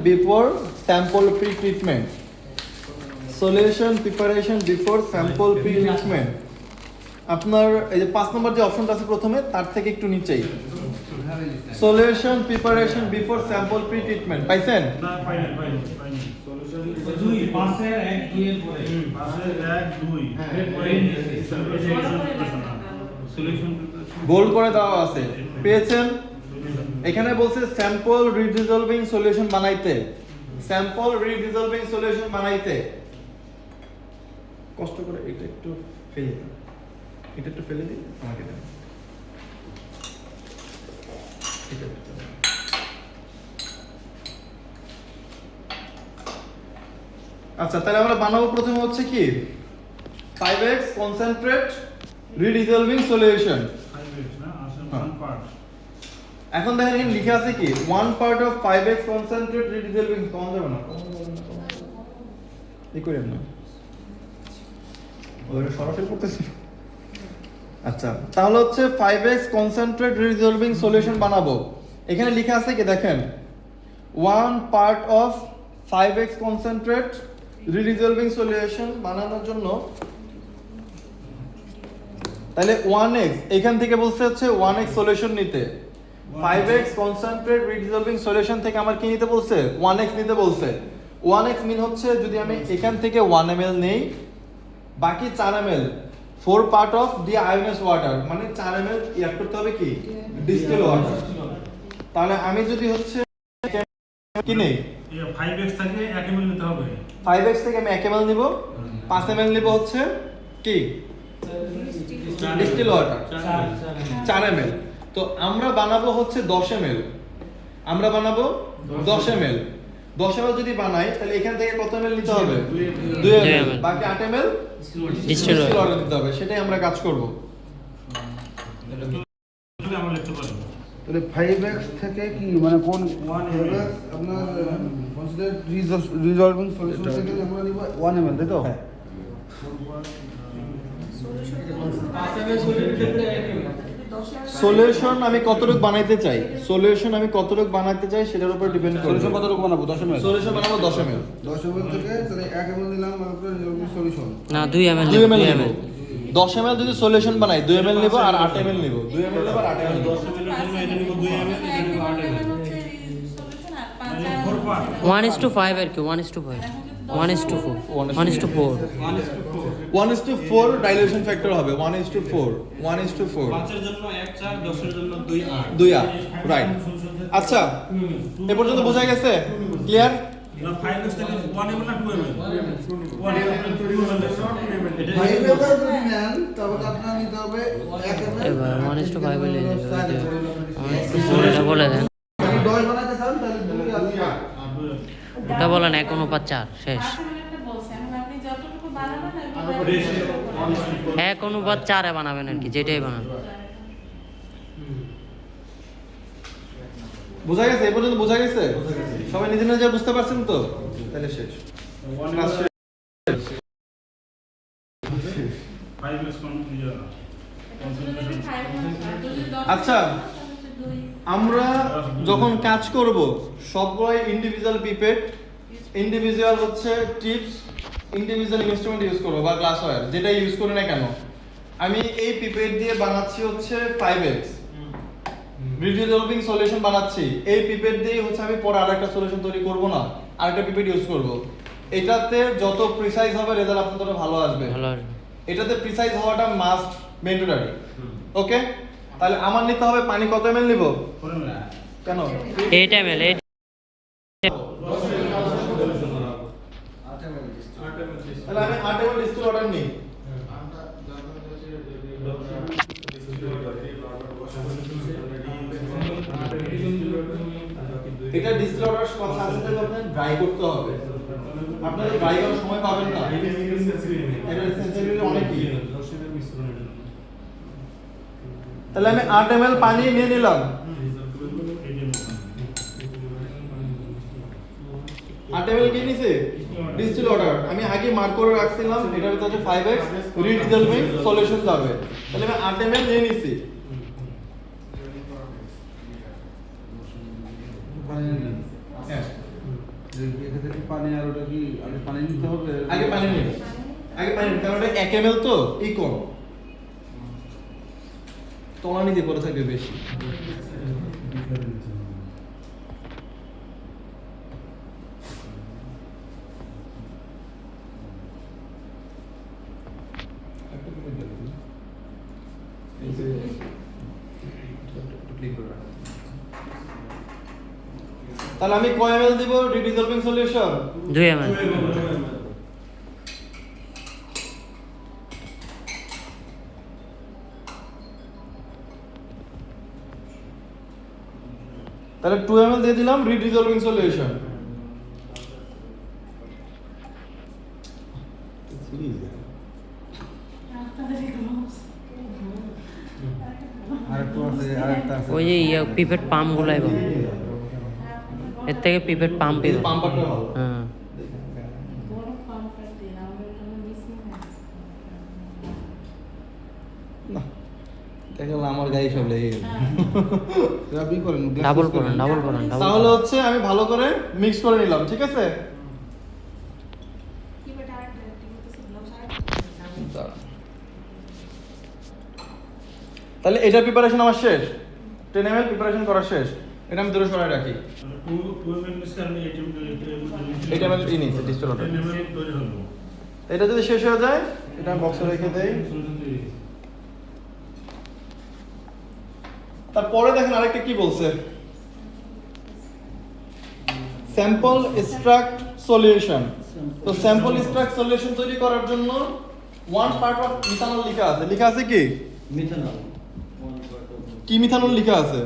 before sample pre-treatment. Solution preparation before sample pre-treatment. আপনার এই যে 5 নম্বর যে অপশনটা আছে প্রথমে তার থেকে একটু নিচেই solution preparation before sample pre treatment পাইছেন না পাইনি সলিউশন 2 পাশের 1 2 এর পরে পাশের 1 2 এর পরে সলিউশন গোল্ড করে দেওয়া আছে পেয়েছেন এখানে বলছে স্যাম্পল রিডিসলভিং সলিউশন বানাইতে স্যাম্পল রিডিসলভিং সলিউশন বানাইতে কষ্ট করে এটা একটু ফেলে দিন এটা একটু ফেলে দিন আমাকে দেন আচ্ছা তাহলে আমরা বানাবো প্রথমে হচ্ছে কি 5x কনসেন্ট্রেট রিডিসলভিং সলিউশন 5x না আসলে 1 পার্ট এখন দেখেন এখানে লেখা আছে কি 1 part of 5x concentrate redissolving কম যাবে না এই করেন না ওরে সরাসরি করতেছি আচ্ছা তাহলে হচ্ছে 5x concentrate redissolving solution বানাবো এখানে লেখা আছে কি দেখেন 1 part of 5x concentrate redissolving solution বানানোর জন্য তাহলে 1x এখান থেকে বলছে হচ্ছে 1x সলিউশন নিতে 5x concentrate redissolving solution থেকে আমার কি নিতে বলছে 1x নিতে বলছে 1x মিন হচ্ছে যদি আমি এখান থেকে 1 ml নেই বাকি 4 ml 4 part of deionized water মানে 4 ml অ্যাড করতে হবে কি distilled water তাহলে আমি যদি হচ্ছে কি নেই 5x থেকে 1 ml নিতে হবে 5x থেকে আমি 1 ml নিব 5 ml নিব হচ্ছে কি distilled water 4 ml তো আমরা বানাবো হচ্ছে 10 ml আমরা বানাবো 10 ml 10 ml যদি বানাই তাহলে এখান থেকে কত ml নিতে হবে 2 ml বাকি 8 ml distilled water দিতে হবে সেটাই আমরা কাজ করব আমরা লিখতে পারি তাহলে 5x থেকে কি মানে কোন 1x আপনার কনসিডার রিজলভিং সলিউশন থেকে আমরা নিব 1 ml তাই তো হ্যাঁ সলিউশন আমি কতটুকু বানাইতে চাই সলিউশন আমি কতটুকু বানাইতে চাই সেটার উপর ডিপেন্ড করে সলিউশন কতটুকু বানাবো 10 ml সলিউশন বানাবো 10 ml 10 ml থেকে তাহলে 1 ml নিলাম তারপরে রিজলভিং সলিউশন না 2 ml 2 ml নিব 10 ml যদি সলিউশন বানাই 2 ml নিব আর 8 ml নিব 2 ml নিব আর 8 ml 10 ml এর জন্য এটা নিব 2 ml এটা নিব 8 ml 4 পার্ট 1:5 আর কি 1:5 1:4 1:4 ডাইলিউশন ফ্যাক্টর হবে 1:4 1:4 5 এর জন্য 1 4 10 এর জন্য 2 8 2 8 রাইট আচ্ছা এ পর্যন্ত বোঝা গেছে ক্লিয়ার না 5x থেকে 1 ml না 2 ml 1 ml 2 ml এটা 5 ml যদি নেন তাহলে আপনার নিতে হবে 1 ml এবার 1:5 বলে দেন 1:4 এটা বলে দেন যদি 10 বানাতে চান তাহলে 2 আর 8 ওটা বলেন 1:4 শেষ 1:4 এ বানাবেন আর কি যেটাই বানান বোঝা গেছে এ পর্যন্ত বোঝা গেছে সবাই নিজে নিজে বুঝতে পারছেন তো তাহলে শেষ 5x আচ্ছা আমরা যখন কাজ করব সবগুলাই ইন্ডিভিজুয়াল পিপেট ইন্ডিভিজুয়াল হচ্ছে টিপস ইন্ডিভিজুয়াল ইনস্ট্রুমেন্ট ইউজ করব বা গ্লাস ওয়্যার যেটা ইউজ করি না কেন আমি এই পিপেট দিয়ে বানাচ্ছি হচ্ছে 5x রিডিসলভিং সলিউশন বানাচ্ছি এই পিপেট দিয়ে হচ্ছে আমি পরে আরেকটা সলিউশন তৈরি করব না আরেকটা পিপেট ইউজ করব এটাতে যত প্রিসাইজ হবে রেজাল্ট আপনাদের ভালো আসবে এটাতে প্রিসাইজ হওয়াটা মাস্ট ম্যান্ডেটরি ওকে তাহলে আমার নিতে হবে পানি কত ml নিব কেন 8 ml তাহলে আমি 8 ml ডিস্টিল ওয়াটার নিই এটা ডিস্টিল ওয়াটার কথা আছে যে আপনাদের ড্রাই করতে হবে আপনারা ড্রাই করার সময় পাবেন না এটা সেন্সিটিভিটি অনেক কি তাহলে আমি 8 ml পানি নিয়ে নিলাম 8 ml কি নিছে ডিস্টিল ওয়াটার আমি আগে মার্ক করে রাখছিলাম এটার ভিতরে আছে 5x রিডিসলভিং সলিউশন যাবে তাহলে আমি 8 ml নিয়ে নিছি হ্যাঁ এক্ষেত্রে কি পানি আর ওটা কি আগে পানি নিতে হবে? আগে পানি নেবে, কারণ এটা 1 ml তো এই কম, তলানি দিয়ে পড়ে থাকবে বেশি। তাহলে আমি কয় ml দিব রিডিসলভিং সলিউশন? 2 ml। তাহলে 2 ml দিয়ে দিলাম রিডিসলভিং সলিউশন। আরেকটু আছে, আরেকটা আছে। ওই যে পিপেট পাম্প গুলাই পাবো, এর থেকে পিপেট পাম্প এই পাম্পারটা ভালো। হ্যাঁ। না, দেখলাম আমার গায়ে সব লেগে গেল। আপনি করেন ডাবল করেন, ডাবল করেন, ডাবল তাহলে হচ্ছে আমি ভালো করে মিক্স করে নিলাম, ঠিক আছে? তাহলে এটার প্রিপারেশন আমার শেষ, 10 ml প্রিপারেশন করা শেষ। এটা আমি দূরে সরাই রাখি। 2 ml মিক্সার আমি 8 এটা আমি নিয়েছি ডিস্টিল ওয়াটার। 10 ml তৈরি হলো। এটা যদি শেষ হয়ে যায় এটা আমি বক্সে রেখে দেই। তারপরে দেখেন আরেকটা কি বলছে, স্যাম্পল এক্সট্রাক্ট সলিউশন। তো স্যাম্পল এক্সট্রাক্ট সলিউশন তৈরি করার জন্য 1 পার্ট অফ মিথানল লেখা আছে। লেখা আছে কি? কি মিথানল লেখা আছে?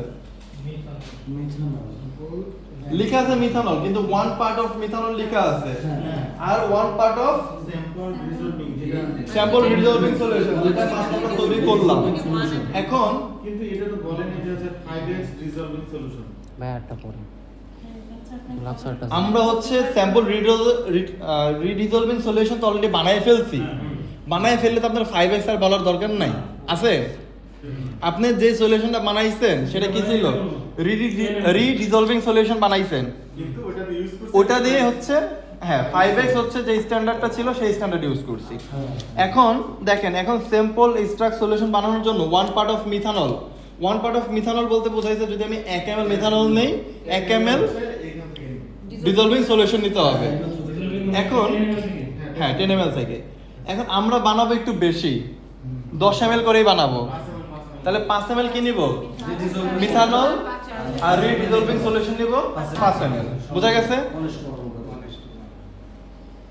লেখা আছে মিথানল, কিন্তু 1 পার্ট অফ মিথানল লেখা আছে, আর 1 part of sample resolving solution, যেটা মাত্র আমরা তৈরি করলাম। এখন কিন্তু এটা তো বলেনি যে 5x ডিসলভিং সলিউশন। ব্যাটটা পরে গ্লাভসটা আমরা হচ্ছে স্যাম্পল রিডিসলভিং সলিউশন তো অলরেডি বানাই ফেলছি। বানাই ফেললে তো আপনার 5x আর বলার দরকার নাই, আছে? আপনি যে সলিউশনটা বানাইছেন সেটা কি ছিল? রিডিসলভিং সলিউশন বানাইছেন, কিন্তু ওটা দিয়ে ইউজ করতে ওটা দিয়ে হচ্ছে হ্যাঁ 5x হচ্ছে যে স্ট্যান্ডার্ডটা ছিল সেই স্ট্যান্ডার্ড ইউজ করছি। এখন দেখেন, এখন স্যাম্পল এক্সট্রাক্ট সলিউশন বানানোর জন্য 1 part of methanol, 1 part of methanol বলতে বোঝাইছে যদি আমি 1 ml মিথানল নেই 1 ml ডিসলভিং সলিউশন নিতে হবে। এখন হ্যাঁ 10 ml থেকে। এখন আমরা বানাবো একটু বেশি, 10 ml করেই বানাবো। তাহলে 5 ml কি নিব? মিথানল, আর রিডিসলভিং সলিউশন নিব 5 ml। বোঝা গেছে?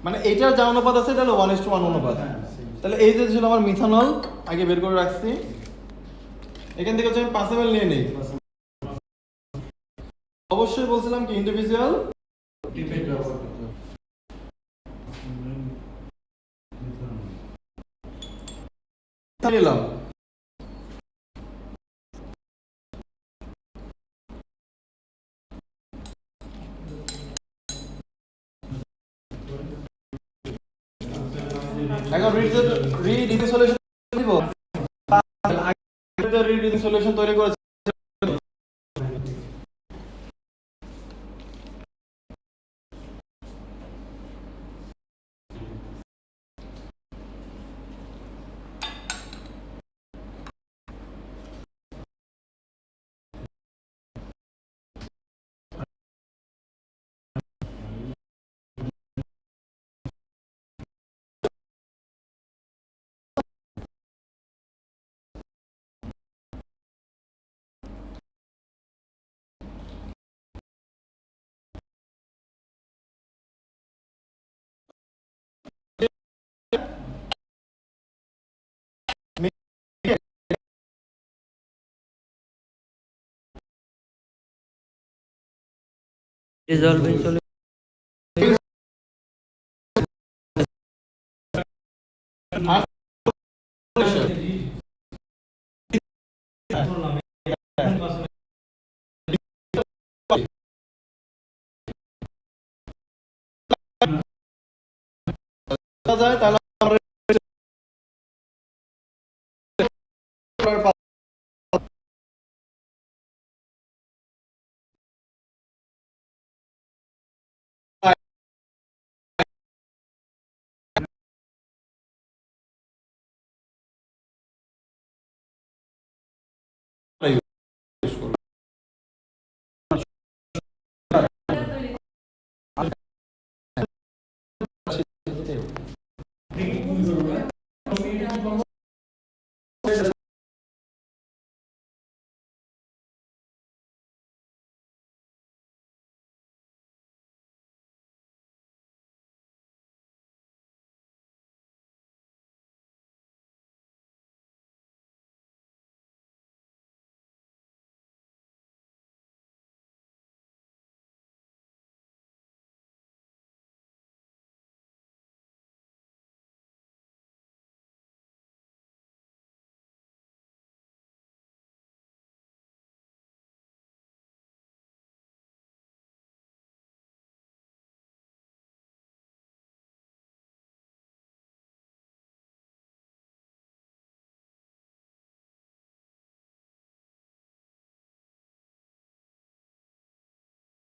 মানে এইটার যা অনুপাত আছে এটা হলো 1:1 অনুপাত। তাহলে এই যে ছিল আমার মিথানল, আগে বের করে রাখছি, এখান থেকে হচ্ছে আমি 5 ml নিয়ে নেই। অবশ্যই বলছিলাম কি ইন্ডিভিজুয়াল পিপেট ব্যবহার করতে হবে। নিলাম। এখন রিডিসলভিং সলিউশন দিব, আগে রিডিসলভিং সলিউশন তৈরি করেছি। ডিসলভিং সলিউশন যায় তাহলে আমরা